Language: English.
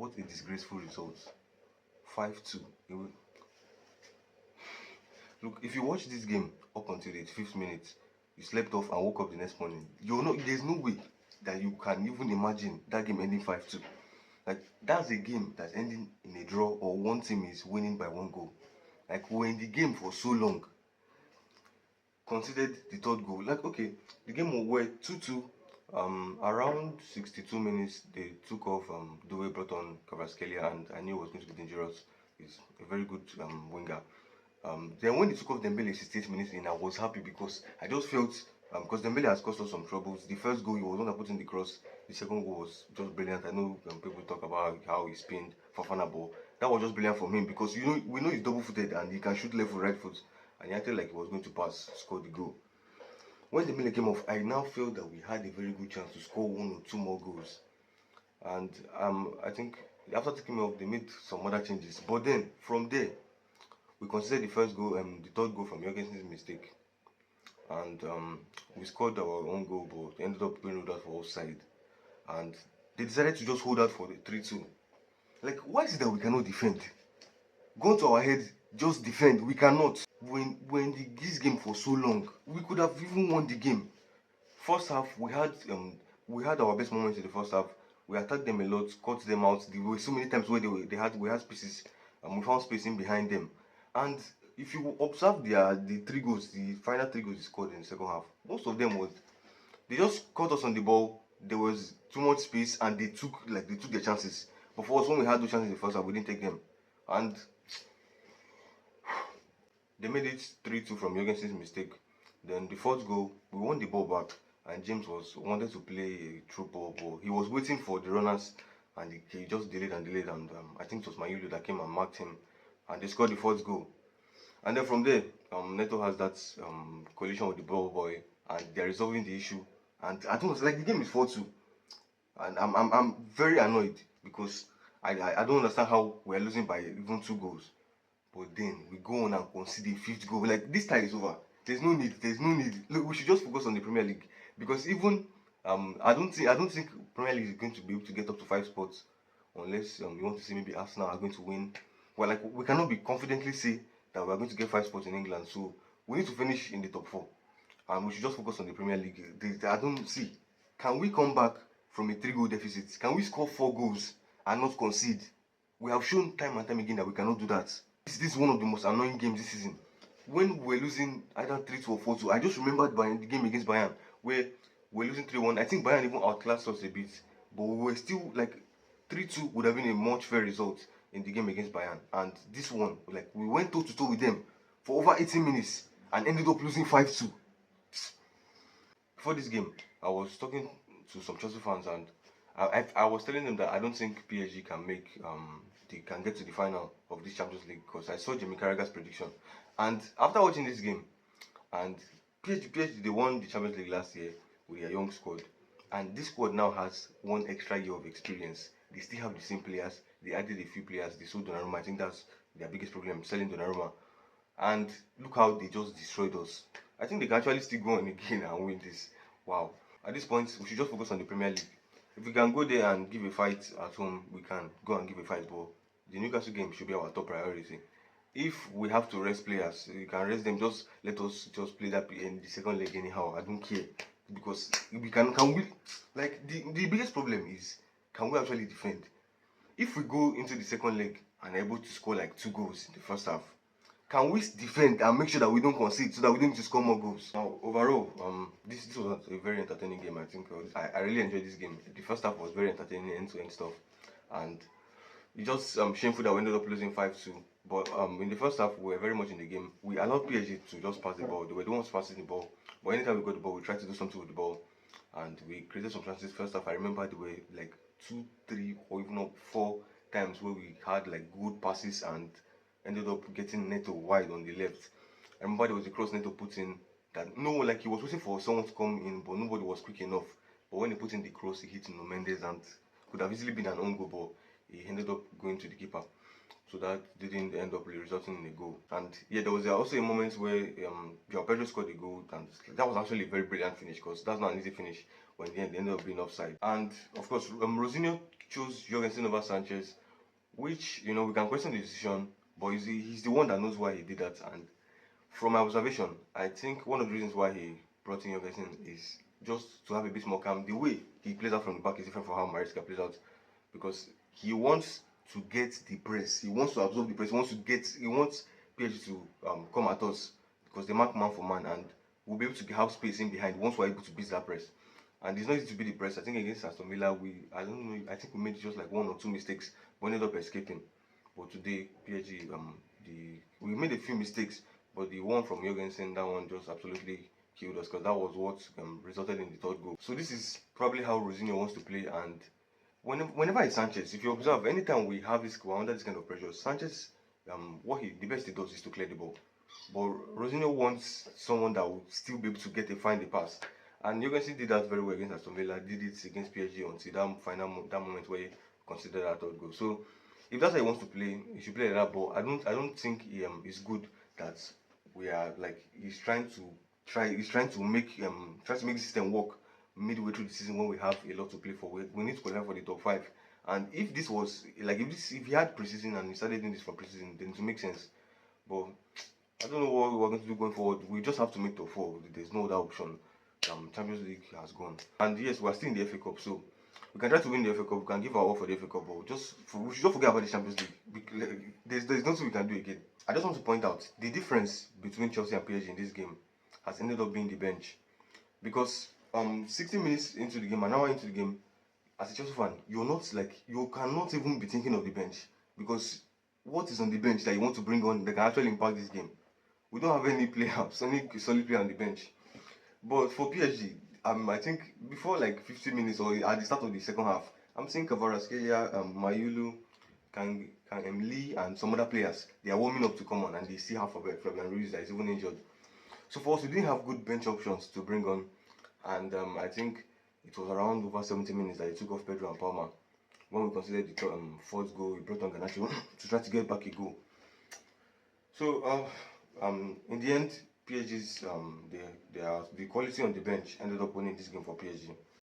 What a disgraceful result. 5-2. Look, if you watch this game up until the 5th minute, you slept off and woke up the next morning, there's no way that you can even imagine that game ending 5-2. Like, that's a game that's ending in a draw or one team is winning by 1 goal. Like, we're in the game for so long. Considered the third goal. Like, okay, the game were 2-2. Around 62 minutes, they took off. Due brought on Kvaratskhelia, and I knew it was going to be dangerous. He's a very good winger. Then when they took off Dembele 68 minutes in, I was happy because I just felt because Dembele has caused us some troubles. The first goal, he was one that put in the cross. The second goal was just brilliant. I know people talk about how he spinned Fofana ball. That was just brilliant from him because we know he's double-footed and he can shoot left foot, right foot, and he acted like he was going to pass, score the goal. When Dembele came off, I now felt that we had a very good chance to score 1 or 2 more goals. And I think after taking him off, they made some other changes. But then from there, we considered the first goal, the third goal from Jorgensen's mistake, and we scored our own goal, but ended up being ruled out for offside. And they decided to just hold out for the 3-2. Like, why is it that we cannot defend? Go to our head, just defend. We cannot. When this game for so long, we could have even won the game. First half, we had our best moments in the first half. We attacked them a lot, cut them out. There were so many times where we had spaces, and we found space in behind them. And if you observe the 3 goals, the final 3 goals they scored in the second half, most of them was they just caught us on the ball. There was too much space, and they took their chances. But for us, when we had those chances in the first half, we didn't take them, and they made it 3-2 from Jorgensen's mistake. Then the fourth goal, we won the ball back, and James wanted to play a through ball, but he was waiting for the runners, and he just delayed, and I think it was Mayulu that came and marked him, and they scored the fourth goal. And then from there, Neto has that collision with the ball boy, and they're resolving the issue. And I don't know, like, the game is 4-2, and I'm very annoyed because I don't understand how we're losing by even 2 goals. But then we go on and concede a 5th goal. Like, this tie is over. There's no need. Look, we should just focus on the Premier League, because even I don't think Premier League is going to be able to get up to 5 spots unless you want to say maybe Arsenal are going to win. Well, like, we cannot be confidently say that we're going to get 5 spots in England. So we need to finish in the top 4, and we should just focus on the Premier League. I don't see. Can we come back from a 3-goal deficit? Can we score 4 goals and not concede? We have shown time and time again that we cannot do that. This is one of the most annoying games this season. When we were losing either 3-2 or 4-2, I just remembered the game against Bayern where we were losing 3-1. I think Bayern even outclassed us a bit, but we were still, like, 3-2 would have been a much fair result in the game against Bayern. And this one, like, we went toe-to-toe with them for over 80 minutes and ended up losing 5-2. Before this game, I was talking to some Chelsea fans, and I was telling them that I don't think PSG can can get to the final of this Champions League, because I saw Jamie Carragher's prediction. And after watching this game, and PSG, they won the Champions League last year with their young squad, and this squad now has 1 extra year of experience. They still have the same players. They added a few players. They sold Donnarumma. I think that's their biggest problem, selling Donnarumma. And look how they just destroyed us. I think they can actually still go on again and win this. Wow. At this point, we should just focus on the Premier League. If we can go there and give a fight at home, we can go and give a fight, but the Newcastle game should be our top priority. If we have to rest players, we can rest them. Just let us just play that in the second leg anyhow. I don't care, because we can we, like, the biggest problem is, can we actually defend? If we go into the second leg and are able to score like 2 goals in the first half, can we defend and make sure that we don't concede so that we don't need to score more goals? Now, overall, this was a very entertaining game. I think I really enjoyed this game. The first half was very entertaining, end-to-end stuff, and it's just shameful that we ended up losing 5-2. But in the first half, we were very much in the game. We allowed PSG to just pass the ball. They were the ones passing the ball. But anytime we got the ball, we tried to do something with the ball, and we created some chances. First half, I remember there were like 2, 3, or even up 4 times where we had like good passes and ended up getting Neto wide on the left. I remember there was a cross Neto put in that he was waiting for someone to come in, but nobody was quick enough. But when he put in the cross, he hit Nuno Mendes, and could have easily been an own goal, but he ended up going to the keeper. So that didn't end up resulting in a goal. And yeah, there was also a moment where João Pedro scored a goal, and that was actually a very brilliant finish, because that's not an easy finish. When in the end they ended up being offside. And of course, Rosinho chose Jorgensen over Sanchez, which we can question the decision, but he's the one that knows why he did that. And from my observation, I think one of the reasons why he brought in Jorgensen is just to have a bit more calm. The way he plays out from the back is different from how Maresca plays out, because he wants to get the press, he wants to absorb the press, he wants PSG to come at us because they mark man for man, and we'll be able to have space in behind once we're able to beat that press. And it's not easy to beat the press. I think against Aston Villa, I think we made just like one or two mistakes, but ended up escaping. But today, PSG, we made a few mistakes, but the one from Jorgensen, that one just absolutely killed us, because that was what resulted in the third goal. So this is probably how Rosinho wants to play. And whenever it's Sanchez, if you observe, anytime we're under this kind of pressure, Sanchez, the best he does is to clear the ball. But Rosinho wants someone that will still be able to find the pass. And Jorgensen did that very well against Aston Villa, did it against PSG until that moment where he considered that third goal. So if that's how he wants to play, he should play like that. But I don't think it's good that we are like he's trying to make the system work midway through the season when we have a lot to play for. We need to qualify for the top 5. And if this was like if he had preseason and he started doing this for preseason, then it would make sense. But I don't know what we're going to do going forward. We just have to make top 4. There's no other option. Champions League has gone, and yes, we're still in the FA Cup, so we can try to win the FA Cup. We can give our all for the FA Cup, but we should not forget about the Champions League. There's nothing we can do again. I just want to point out the difference between Chelsea and PSG in this game has ended up being the bench, because 60 minutes into the game, an hour into the game, as a Chelsea fan, you cannot even be thinking of the bench, because what is on the bench that you want to bring on that can actually impact this game? We don't have any players, any solid player on the bench. But for PSG, I think before like 15 minutes or at the start of the second half, I'm seeing Kvaratskhelia, Mayulu, Kang Lee, and some other players. They are warming up to come on, and they still have Fabian Ruiz that is even injured. So for us, we didn't have good bench options to bring on, and I think it was around over 70 minutes that he took off Pedro and Palmer. When we considered the fourth goal, he brought on Garnacho to try to get back a goal. So in the end, PSG's the quality on the bench ended up winning this game for PSG.